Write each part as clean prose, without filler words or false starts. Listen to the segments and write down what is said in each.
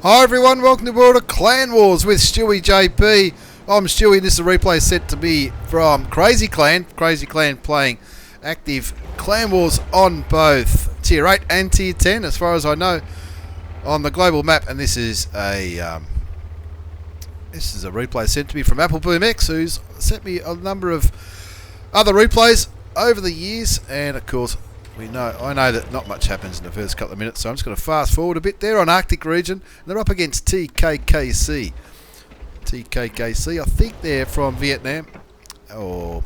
Hi everyone, welcome to World of Clan Wars with stewiejp. I'm Stewie, this is a replay set to be from Crazy Clan. Crazy Clan playing active Clan Wars on both Tier 8 and Tier 10 as far as I know on the global map, and this is a replay sent to me from AppleBoomX, who's sent me a number of other replays over the years, and of course I know that not much happens in the first couple of minutes, so I'm just going to fast forward a bit. There on Arctic region, they're up against TKKC. TKKC, I think they're from Vietnam or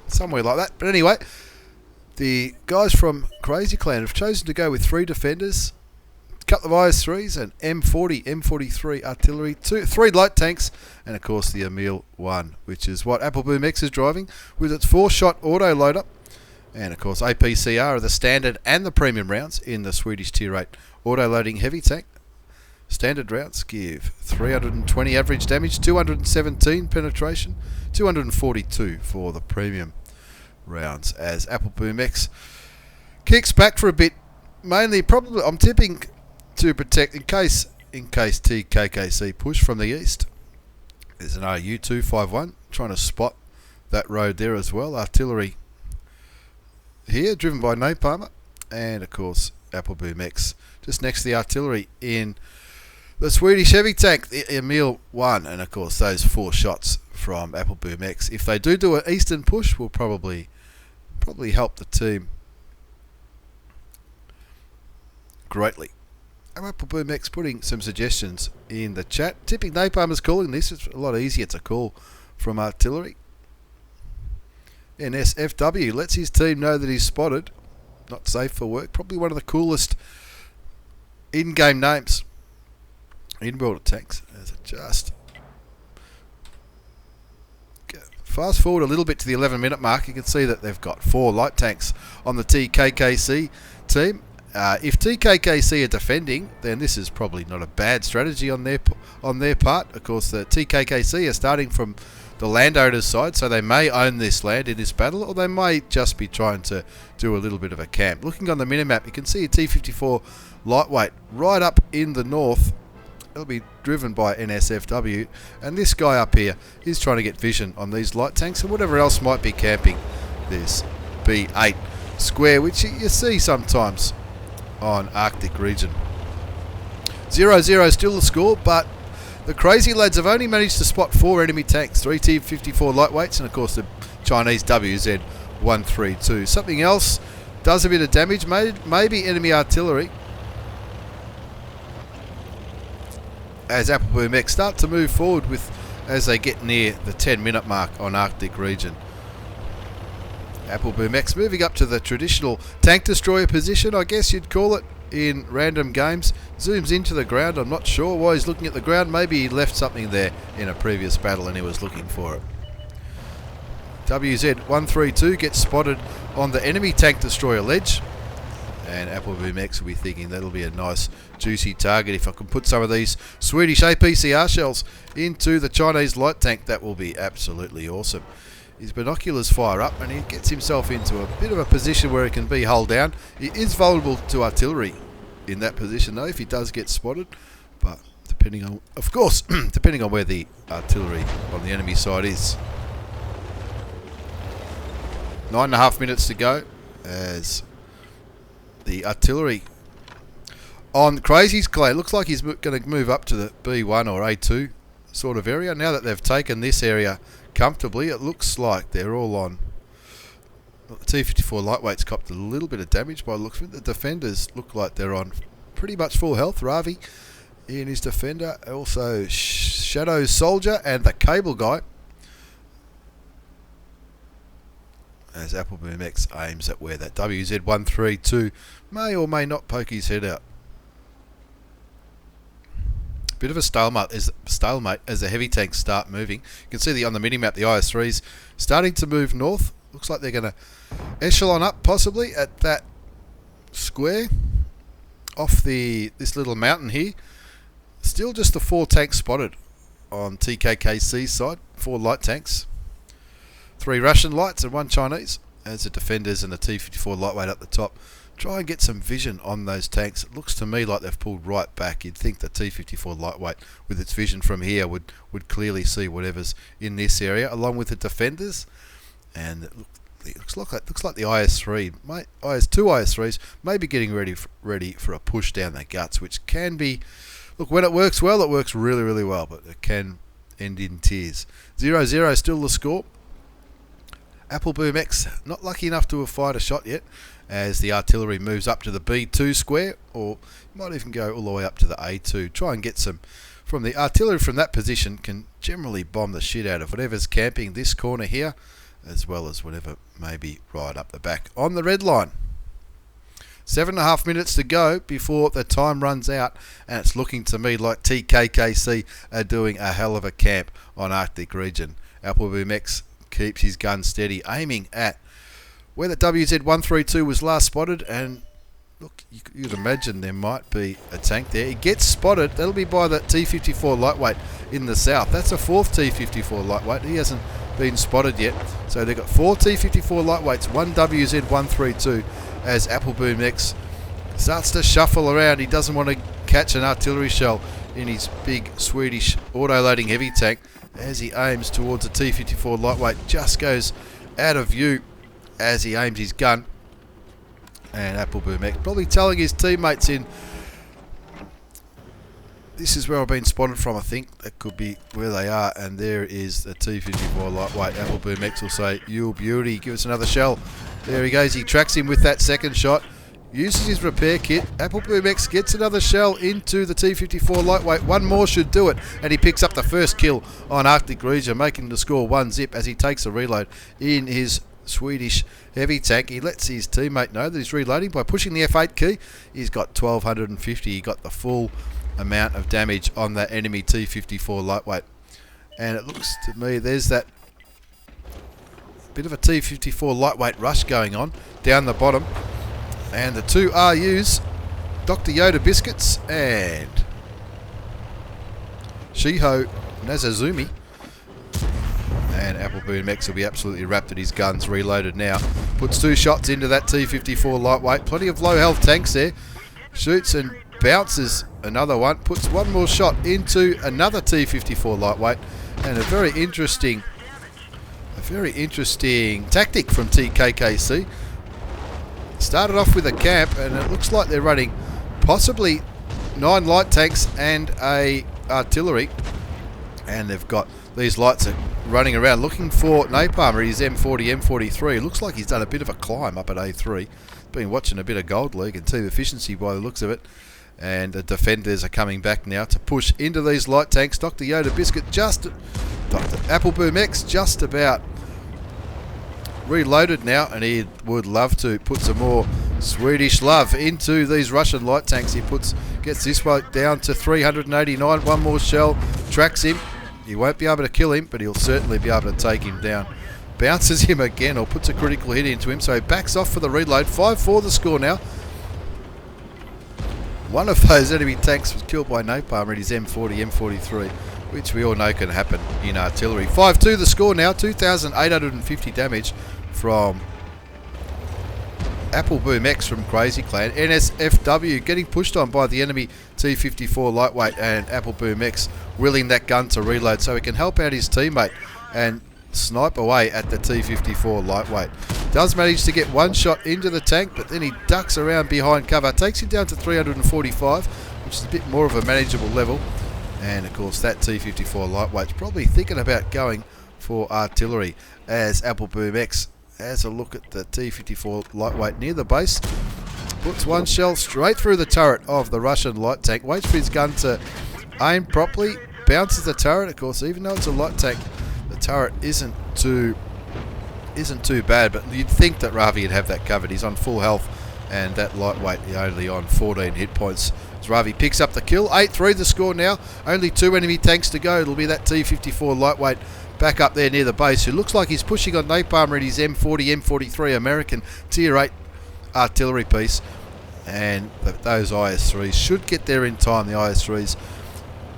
somewhere like that. But anyway, the guys from Crazy Clan have chosen to go with 3 defenders, a couple of IS-3s, and M40, M43 artillery, 3 light tanks, and of course the Emil 1, which is what AppleBoomX is driving with its 4-shot auto loader. And of course APCR are the standard and the premium rounds in the Swedish Tier 8 auto-loading heavy tank. Standard rounds give 320 average damage, 217 penetration, 242 for the premium rounds, as AppleBoomX kicks back for a bit. Mainly, probably, I'm tipping to protect in case TKKC push from the east. There's an RU-251 trying to spot that road there as well. Artillery here, driven by Napalmer, and of course AppleBoomX just next to the artillery in the Swedish heavy tank, the Emil 1, and of course those 4 shots from AppleBoomX, if they do an eastern push, will probably help the team greatly. AppleBoomX putting some suggestions in the chat. Tipping Napalmer's calling this. It's a lot easier to call from artillery. NSFW lets his team know that he's spotted. Not safe for work. Probably one of the coolest in-game names in World of Tanks. As it just fast forward a little bit to the 11-minute mark, you can see that they've got 4 light tanks on the TKKC team. If TKKC are defending, then this is probably not a bad strategy on their part. Of course, the TKKC are starting from the landowner's side, so they may own this land in this battle, or they may just be trying to do a little bit of a camp. Looking on the minimap, you can see a T-54 lightweight right up in the north. It'll be driven by NSFW, and this guy up here is trying to get vision on these light tanks and whatever else might be camping this B8 square, which you see sometimes on Arctic region. 0-0 still the score, but the Crazy Lads have only managed to spot 4 enemy tanks, 3 T-54 lightweights, and of course the Chinese WZ-132. Something else does a bit of damage, maybe enemy artillery, as AppleBoomX start to move forward as they get near the 10-minute mark on Arctic region. AppleBoomX moving up to the traditional tank destroyer position, I guess you'd call it, in random games. Zooms into the ground. I'm not sure why he's looking at the ground. Maybe he left something there in a previous battle and he was looking for it. WZ-132 gets spotted on the enemy tank destroyer ledge, and AppleBoomX will be thinking that'll be a nice juicy target. If I can put some of these Swedish APCR shells into the Chinese light tank, that will be absolutely awesome. His binoculars fire up and he gets himself into a bit of a position where he can be hull down. He is vulnerable to artillery in that position though if he does get spotted, but depending on, of course, depending on where the artillery on the enemy side is. 9.5 minutes to go as the artillery on Crazy's Clan looks like he's going to move up to the B1 or A2 sort of area. Now that they've taken this area comfortably, it looks like they're all on. The T-54 lightweight's copped a little bit of damage by the looks of it. The defenders look like they're on pretty much full health. Ravi in his defender, also Shadow Soldier and the Cable Guy, as AppleBoomX aims at where that WZ-132 may or may not poke his head out. Bit of a stalemate as the heavy tanks start moving. You can see on the minimap the IS-3s starting to move north. Looks like they're going to echelon up possibly at that square off this little mountain here. Still just the 4 tanks spotted on TKKC's side, 4 light tanks, 3 Russian lights and 1 Chinese. as the defenders and the T-54 lightweight up the top try and get some vision on those tanks. It looks to me like they've pulled right back. You'd think the T-54 lightweight, with its vision from here, would clearly see whatever's in this area, along with the defenders. And it looks like the IS-3, two IS-3s, maybe getting ready for a push down the guts, which can be, look, when it works well, it works really, really well, but it can end in tears. 0-0 still the score. Apple Boom X not lucky enough to have fired a shot yet, as the artillery moves up to the B2 square, or might even go all the way up to the A2. Try and get some from the artillery from that position. Can generally bomb the shit out of whatever's camping this corner here, as well as whatever may be right up the back on the red line. 7.5 minutes to go before the time runs out, and it's looking to me like TKKC are doing a hell of a camp on Arctic region. Apple Boom X keeps his gun steady, aiming at where the WZ-132 was last spotted, and look, you'd imagine there might be a tank there. It gets spotted. That'll be by the T-54 lightweight in the south. That's a fourth T-54 lightweight. He hasn't been spotted yet. So they've got 4 T-54 lightweights, 1 WZ-132, as Apple Boom X starts to shuffle around. He doesn't want to catch an artillery shell in his big Swedish auto-loading heavy tank. As he aims towards a T-54 lightweight, just goes out of view as he aims his gun. And Apple Boom X probably telling his teammates in, this is where I've been spotted from. I think that could be where they are, and there is the T-54 lightweight. Apple Boom X will say, "You beauty, give us another shell." There he goes. He tracks him with that second shot, uses his repair kit. Apple Boom X gets another shell into the T-54 lightweight. One more should do it, and he picks up the first kill on Arctic region, making the score 1-0 as he takes a reload in his Swedish heavy tank. He lets his teammate know that he's reloading by pushing the F8 key. He's got 1250. He got the full amount of damage on that enemy T-54 lightweight. And it looks to me there's that bit of a T-54 lightweight rush going on down the bottom. And the two RUs, Dr. Yoda Biscuits and Shiho Nazazumi. And Apple Boom X will be absolutely wrapped at his guns, reloaded now. Puts 2 shots into that T-54 lightweight. Plenty of low health tanks there. Shoots and bounces another one. Puts one more shot into another T-54 lightweight. And a very interesting tactic from TKKC. Started off with a camp, and it looks like they're running possibly 9 light tanks and a artillery. And they've got these lights are running around looking for napalm at his M40, M43. It looks like he's done a bit of a climb up at A3. Been watching a bit of Gold League and team efficiency by the looks of it. And the defenders are coming back now to push into these light tanks. Dr. Yoda Biscuit Dr. Apple Boom X just about reloaded now, and he would love to put some more Swedish love into these Russian light tanks. He gets this one down to 389. One more shell tracks him. He won't be able to kill him, but he'll certainly be able to take him down. Bounces him again, or puts a critical hit into him, so he backs off for the reload. 5-4 the score now. One of those enemy tanks was killed by napalm at his M40, M43, which we all know can happen in artillery. 5-2 the score now. 2,850 damage from Apple Boom X from Crazy Clan. NSFW getting pushed on by the enemy T-54 lightweight, and Apple Boom X willing that gun to reload so he can help out his teammate and snipe away at the T-54 lightweight. Does manage to get one shot into the tank, but then he ducks around behind cover. Takes him down to 345, which is a bit more of a manageable level. And of course that T-54 lightweight's probably thinking about going for artillery, as Apple Boom X has a look at the T-54 lightweight near the base. Puts one shell straight through the turret of the Russian light tank. Waits for his gun to aim properly. Bounces the turret. Of course, even though it's a light tank, the turret isn't too bad. But you'd think that Ravi would have that covered. He's on full health, and that lightweight is only on 14 hit points. As Ravi picks up the kill. 8-3 the score now. Only 2 enemy tanks to go. It'll be that T-54 lightweight back up there near the base, who looks like he's pushing on napalm at his M40, M43 American Tier 8 artillery piece. And those IS-3s should get there in time. The IS-3s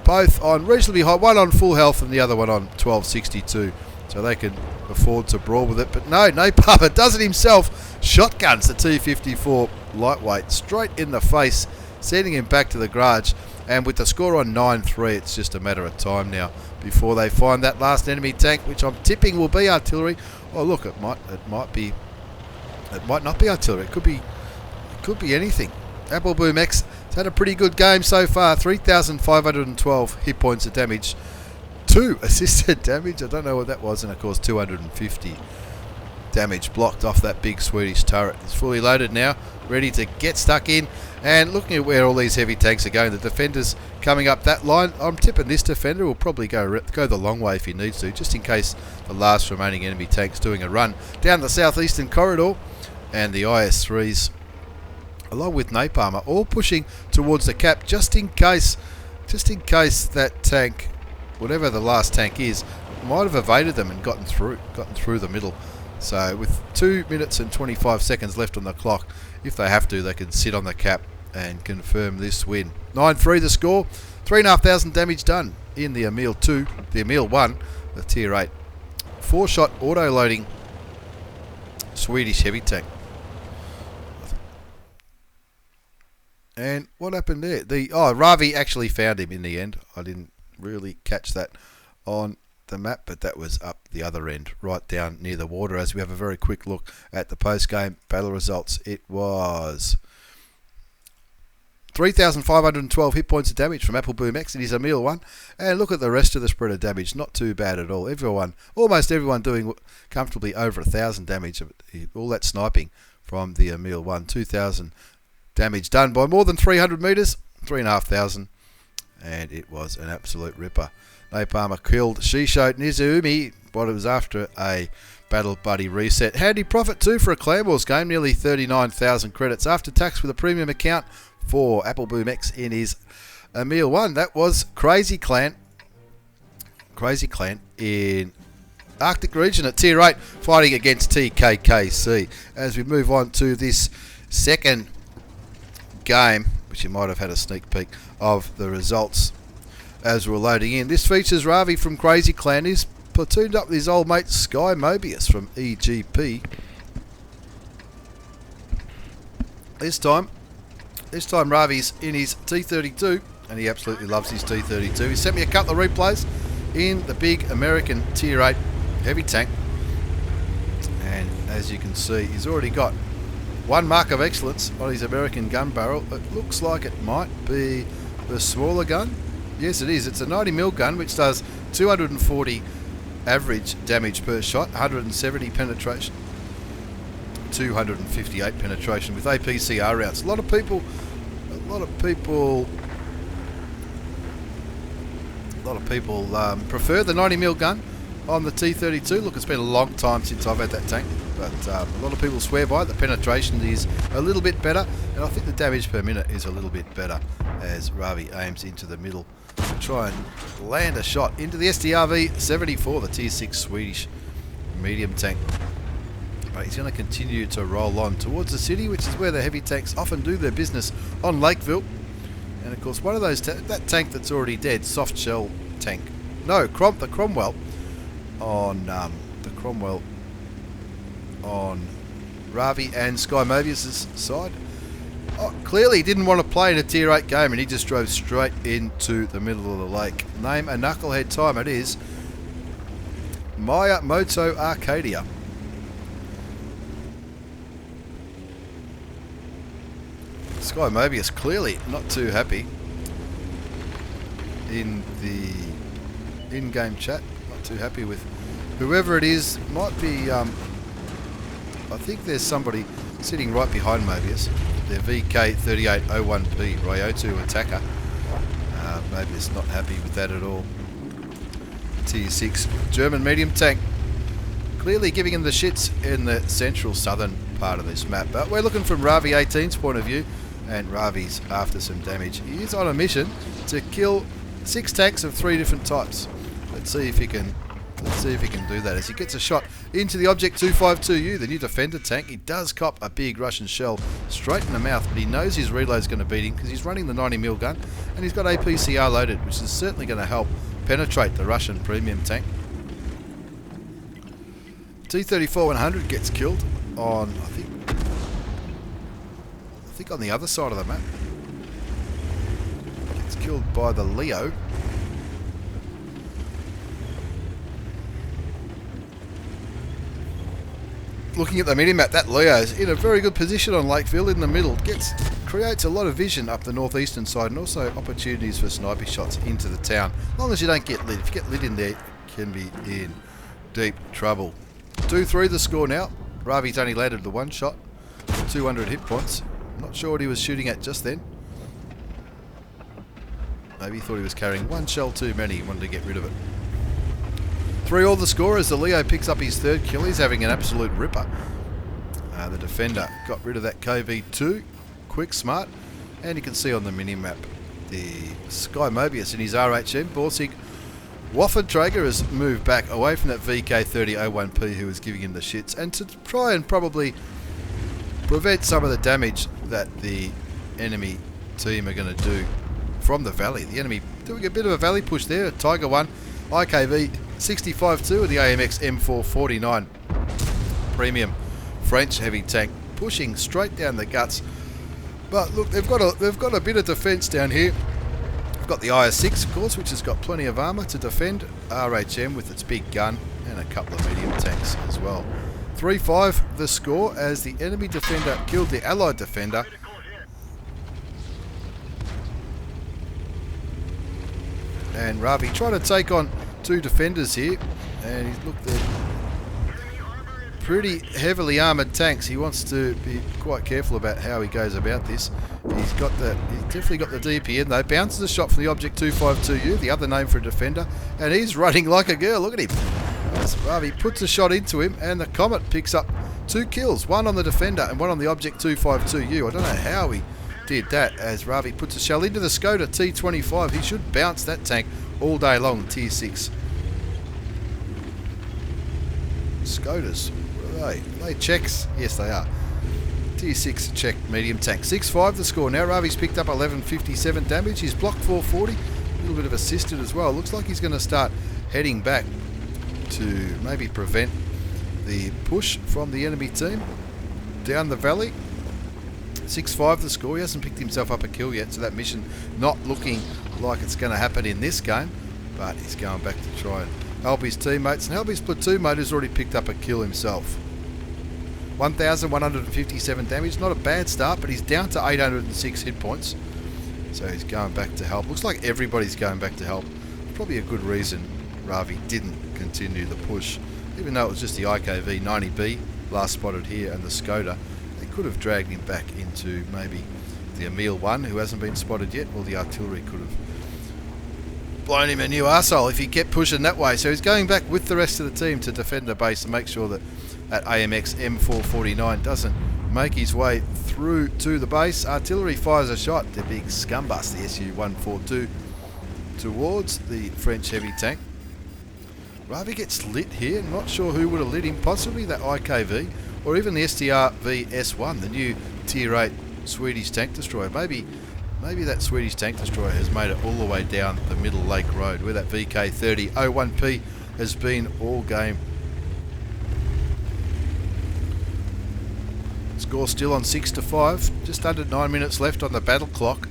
both on reasonably high, one on full health and the other one on 1262 so they can afford to brawl with it. But no, Napalm does it himself. Shotguns the T54 lightweight straight in the face, sending him back to the garage. And with the score on 9-3, it's just a matter of time now before they find that last enemy tank, which I'm tipping will be artillery. Oh look, it might not be artillery. It could be anything. Apple Boom X has had a pretty good game so far. 3,512 hit points of damage, 2 assisted damage. I don't know what that was, and of course 250 damage blocked off that big Swedish turret. It's fully loaded now, ready to get stuck in. And looking at where all these heavy tanks are going, the defenders coming up that line, I'm tipping this defender will probably go the long way if he needs to, just in case the last remaining enemy tank's doing a run down the southeastern corridor. And the IS-3s, along with Napalm, are all pushing towards the cap, just in case that tank, whatever the last tank is, might have evaded them and gotten through the middle. So with 2 minutes and 25 seconds left on the clock, if they have to, they can sit on the cap and confirm this win. 9-3 the score, 3,500 damage done in the Emil 2, the Emil 1, the Tier 8. 4-shot auto-loading Swedish heavy tank. And what happened there? Ravi actually found him in the end. I didn't really catch that on the map, but that was up the other end, right down near the water. As we have a very quick look at the post-game battle results, it was 3,512 hit points of damage from Apple Boom X in his Emil 1. And look at the rest of the spread of damage, not too bad at all. Almost everyone doing comfortably over 1,000 damage. All that sniping from the Emil 1. 2,000 damage done by more than 300 metres, 3,500, and it was an absolute ripper. Napalm killed Shisho Nizumi, but it was after a Battle Buddy reset. Handy profit too for a Clan Wars game, nearly 39,000 credits after tax with a premium account for Apple Boom X in his Emil 1. That was Crazy Clan in Arctic region at Tier 8, fighting against TKKC. As we move on to this second game, which you might have had a sneak peek of the results as we're loading in. This features Ravi from Crazy Clan. He's platooned up with his old mate Sky Mobius from EGP. This time Ravi's in his T32, and he absolutely loves his T32. He sent me a couple of replays in the big American Tier 8 heavy tank, and as you can see, he's already got one mark of excellence on his American gun barrel. It looks like it might be the smaller gun. Yes, it is. It's a 90mm gun, which does 240 average damage per shot, 170 penetration, 258 penetration with APCR rounds. A lot of people prefer the 90mm gun on the T32. Look, it's been a long time since I've had that tank, but a lot of people swear by it. The penetration is a little bit better, and I think the damage per minute is a little bit better as Ravi aims into the middle to try and land a shot into the STRV-74, the Tier 6 Swedish medium tank. But he's going to continue to roll on towards the city, which is where the heavy tanks often do their business on Lakeville. And of course, one of those that tank that's already dead, soft shell tank. No, the Cromwell on Ravi and Sky Mobius' side. Oh, clearly he didn't want to play in a Tier 8 game, and he just drove straight into the middle of the lake. Name a knucklehead time. It is Maya Moto Arcadia. Sky Mobius clearly not too happy in the in-game chat. Not too happy with whoever it is. Might be, I think there's somebody sitting right behind Mobius. Their VK3801P Ryoto attacker. Mobius not happy with that at all. Tier 6 German medium tank. Clearly giving him the shits in the central southern part of this map. But we're looking from Ravi 18's point of view, and Ravi's after some damage. He is on a mission to kill 6 tanks of 3 different types. Let's see if he can do that as he gets a shot into the Object 252U, the new defender tank. He does cop a big Russian shell straight in the mouth, but he knows his reload's going to beat him because he's running the 90mm gun, and he's got APCR loaded, which is certainly going to help penetrate the Russian premium tank. T-34-100 gets killed on, I think on the other side of the map. Gets killed by the Leo. Looking at the mini-map, that Leo is in a very good position on Lakeville in the middle. Creates a lot of vision up the northeastern side and also opportunities for sniper shots into the town. As long as you don't get lit. If you get lit in there, you can be in deep trouble. 2-3 the score now. Ravi's only landed the one shot. 200 hit points. Not sure what he was shooting at just then. Maybe he thought he was carrying one shell too many. He wanted to get rid of it. 3-all the score as the Leo picks up his third kill. He's having an absolute ripper. The defender got rid of that KV2. Quick, smart. And you can see on the mini-map the Sky Mobius in his RHM. Borsig Waffentrager has moved back away from that VK3001P who was giving him the shits. And to try and probably prevent some of the damage that the enemy team are going to do from the valley. The enemy doing a bit of a valley push there. Tiger 1, IKV 65-2 with the AMX M449 premium French heavy tank pushing straight down the guts. But look, they've got a bit of defence down here. They've got the IS-6, of course, which has got plenty of armour to defend RHM with its big gun and a couple of medium tanks as well. 3-5 the score as the enemy defender killed the allied defender. And Ravi trying to take on two defenders here, and he's looked at pretty heavily armoured tanks. He wants to be quite careful about how he goes about this. He's definitely got the DP in though. Bounces a shot from the Object 252U, the other name for a defender, and he's running like a girl. Look at him. As Ravi puts a shot into him, and the Comet picks up 2 kills, one on the defender and one on the Object 252U. I don't know how he did that as Ravi puts a shell into the Skoda T25. He should bounce that tank all day long. Tier 6 Skodas, what are they? Are they Czechs? Yes they are. Tier 6 Czech medium tank. 6-5 the score now. Ravi's picked up 1157 damage. He's blocked 440, a little bit of assisted as well. Looks like he's going to start heading back to maybe prevent the push from the enemy team down the valley. 6-5 the score. He hasn't picked himself up a kill yet, so that mission not looking like it's going to happen in this game, but he's going back to try and help his teammates and help his platoon mate who's already picked up a kill himself. 1157 damage, not a bad start, but he's down to 806 hit points, so he's going back to help. Looks like everybody's going back to help. Probably a good reason Ravi didn't continue the push, even though it was just the IKV 90B last spotted here and the Skoda. They could have dragged him back into maybe the Emil 1 who hasn't been spotted yet, or the artillery could have blown him a new arsehole if he kept pushing that way. So he's going back with the rest of the team to defend the base and make sure that that AMX M449 doesn't make his way through to the base. Artillery fires a shot, the big scumbus, the Su-142, towards the French heavy tank. Ravi gets lit here, not sure who would have lit him, possibly that IKV or even the STR-V-S1, the new Tier 8 Swedish tank destroyer. Maybe that Swedish tank destroyer has made it all the way down the Middle Lake Road where that VK3001P has been all game. Score still on 6-5, just under 9 minutes left on the battle clock.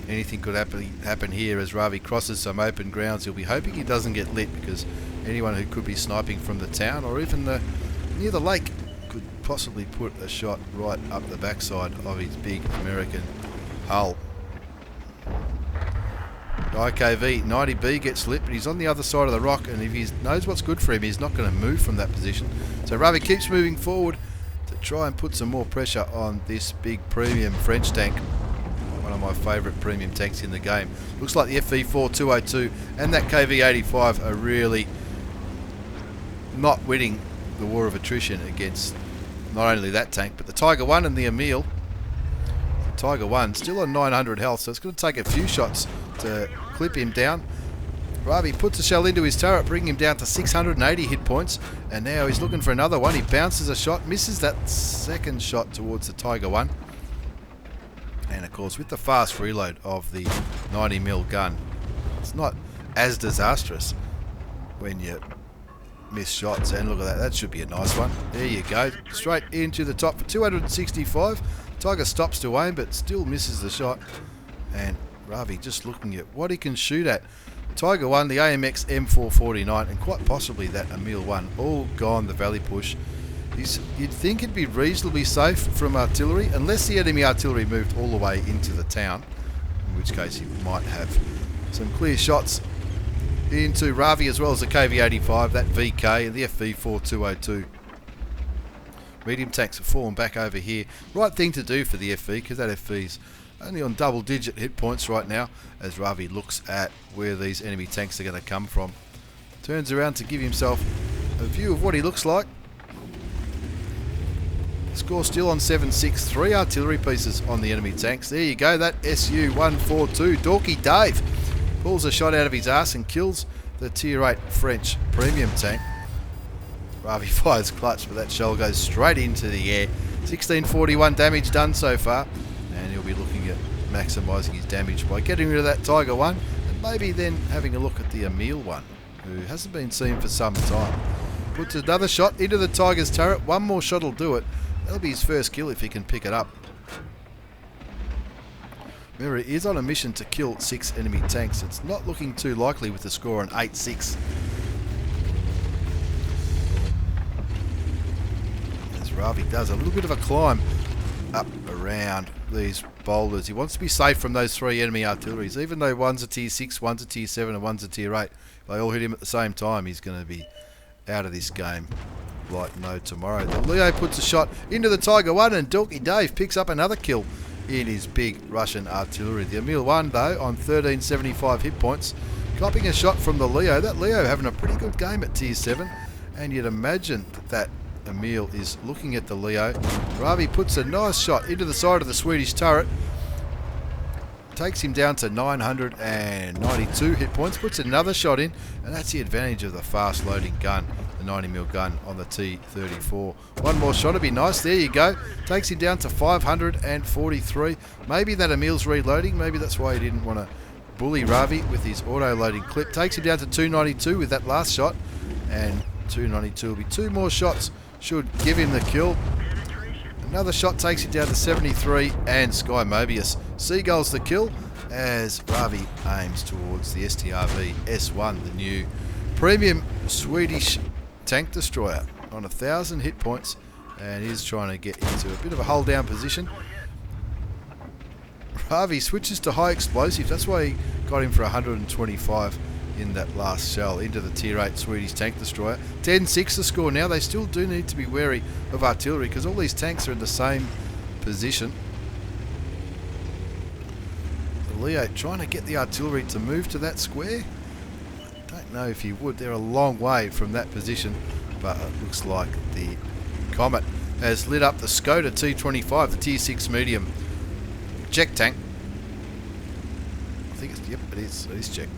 Anything could happen here as Ravi crosses some open grounds. He'll be hoping he doesn't get lit, because anyone who could be sniping from the town or even near the lake could possibly put a shot right up the backside of his big American hull. IKV 90B gets lit, but he's on the other side of the rock, and if he knows what's good for him, he's not going to move from that position. So Ravi keeps moving forward to try and put some more pressure on this big premium French tank. One of my favourite premium tanks in the game. Looks like the FV4202 and that KV85 are really not winning the war of attrition against not only that tank, but the Tiger 1 and the Emil. The Tiger 1 still on 900 health, so it's going to take a few shots to clip him down. Ravi puts a shell into his turret, bringing him down to 680 hit points, and now he's looking for another one. He bounces a shot, misses that second shot towards the Tiger 1. And of course, with the fast reload of the 90mm gun, it's not as disastrous when you missed shots, and look at that. That should be a nice one. There you go. Straight into the top for 265. Tiger stops to aim, but still misses the shot. And Ravi just looking at what he can shoot at. Tiger 1, the AMX M449, and quite possibly that Emil 1, all gone the valley push. You'd think it'd be reasonably safe from artillery, unless the enemy artillery moved all the way into the town, in which case he might have some clear shots into Ravi, as well as the KV-85, that VK, and the FV-4202. Medium tanks have fallen back over here. Right thing to do for the FV, because that FV's only on double-digit hit points right now, as Ravi looks at where these enemy tanks are going to come from. Turns around to give himself a view of what he looks like. Score still on 7-6. 3 artillery pieces on the enemy tanks. There you go, that SU-142. Dorky Dave pulls a shot out of his ass and kills the Tier 8 French premium tank. Ravi fires clutch, but that shell goes straight into the air. 1641 damage done so far, and he'll be looking at maximising his damage by getting rid of that Tiger 1, and maybe then having a look at the Emil 1, who hasn't been seen for some time. Puts another shot into the Tiger's turret. One more shot will do it. That'll be his first kill if he can pick it up. Remember, he is on a mission to kill 6 enemy tanks. It's not looking too likely with the score on 8-6. As Ravi does a little bit of a climb up around these boulders. He wants to be safe from those 3 enemy artilleries. Even though one's a tier 6, one's a tier 7 and one's a tier 8, they all hit him at the same time. He's going to be out of this game like no tomorrow. The Leo puts a shot into the Tiger 1, and Dorky Dave picks up another kill in his big Russian artillery. The Emil 1, though, on 1375 hit points, copping a shot from the Leo. That Leo having a pretty good game at tier 7, and you'd imagine that Emil is looking at the Leo. Ravi puts a nice shot into the side of the Swedish turret, takes him down to 992 hit points, puts another shot in, and that's the advantage of the fast loading gun, the 90mm gun on the T34. One more shot would be nice. There you go. Takes him down to 543. Maybe that Emil's reloading. Maybe that's why he didn't want to bully Ravi with his auto-loading clip. Takes him down to 292 with that last shot, and 292 will be 2 more shots. Should give him the kill. Another shot takes him down to 73, and Sky Mobius seagulls the kill as Ravi aims towards the STRV S1, the new premium Swedish tank destroyer, on 1,000 hit points, and is trying to get into a bit of a hold down position. Ravi switches to high explosive. That's why he got him for 125 in that last shell into the tier 8 Swedish tank destroyer. 10-6 the score now. They still do need to be wary of artillery because all these tanks are in the same position. The Leo trying to get the artillery to move to that square. Don't know if he would. They're a long way from that position, but it looks like the Comet has lit up the Skoda T25, the tier 6 medium Czech tank. I think it's, yep, it is Czech.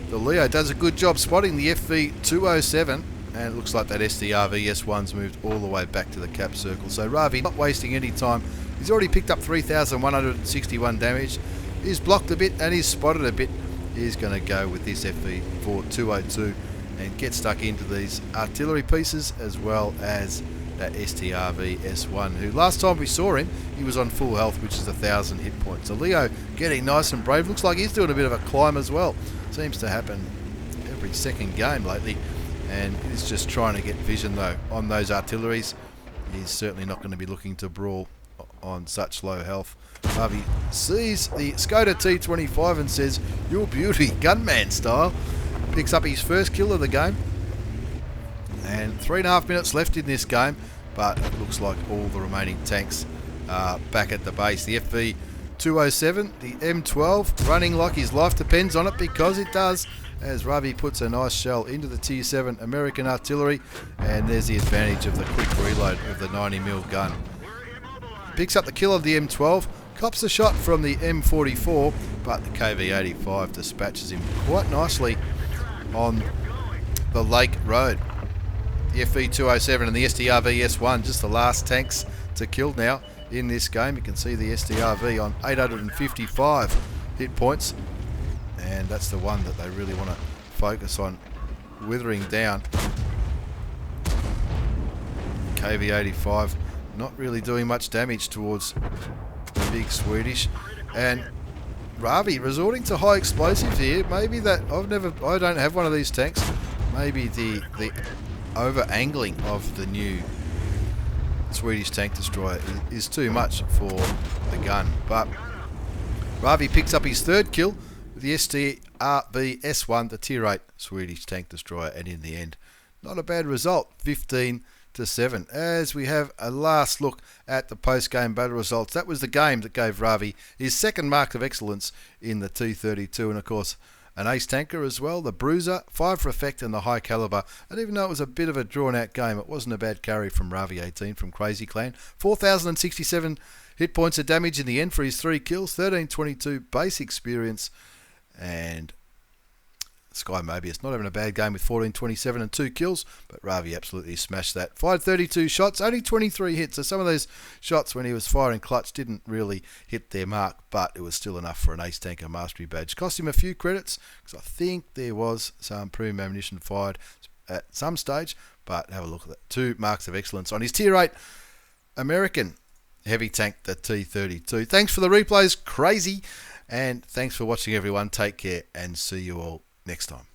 The Leo does a good job spotting the FV207, and it looks like that STRV S1's moved all the way back to the cap circle. So Ravi not wasting any time. He's already picked up 3,161 damage. He's blocked a bit and he's spotted a bit. He's going to go with this FV4202 and get stuck into these artillery pieces, as well as that STRV S1, who last time we saw him, he was on full health, which is 1,000 hit points. So Leo getting nice and brave. Looks like he's doing a bit of a climb as well. Seems to happen every second game lately, and he's just trying to get vision though on those artilleries. He's certainly not going to be looking to brawl on such low health. Ravi sees the Skoda T25 and says, "Your beauty, gunman style." Picks up his first kill of the game, and 3.5 minutes left in this game, but it looks like all the remaining tanks are back at the base. The FV207, the M12, running like his life depends on it, because it does, as Ravi puts a nice shell into the Tier 7 American artillery, and there's the advantage of the quick reload of the 90mm gun. Picks up the kill of the M12, cops a shot from the M44, but the KV-85 dispatches him quite nicely on the Lake Road. The FV207 and the STRV S1, just the last tanks to kill now in this game. You can see the STRV on 855 hit points, and that's the one that they really want to focus on withering down. KV-85 not really doing much damage towards the big Swedish. And Ravi resorting to high explosives here. Maybe that I don't have one of these tanks. Maybe the over angling of the new Swedish tank destroyer is too much for the gun. But Ravi picks up his third kill with the STRB S1, the tier 8 Swedish tank destroyer, and in the end, not a bad result, 15-7. As we have a last look at the post-game battle results, that was the game that gave Ravi his second mark of excellence in the T32, and of course an ace tanker as well, the Bruiser, 5 for effect and the high caliber. And even though it was a bit of a drawn-out game, it wasn't a bad carry from Ravi 18 from Crazy Clan. 4,067 hit points of damage in the end for his 3 kills, 1322 base experience, and Sky Mobius not having a bad game with 1427 and 2 kills, but Ravi absolutely smashed that. Fired 32 shots, only 23 hits, so some of those shots when he was firing clutch didn't really hit their mark, but it was still enough for an Ace Tanker Mastery Badge. Cost him a few credits, because I think there was some premium ammunition fired at some stage, but have a look at that. 2 marks of excellence on his Tier 8 American heavy tank, the T32. Thanks for the replays, Crazy, and thanks for watching everyone. Take care and see you all next time.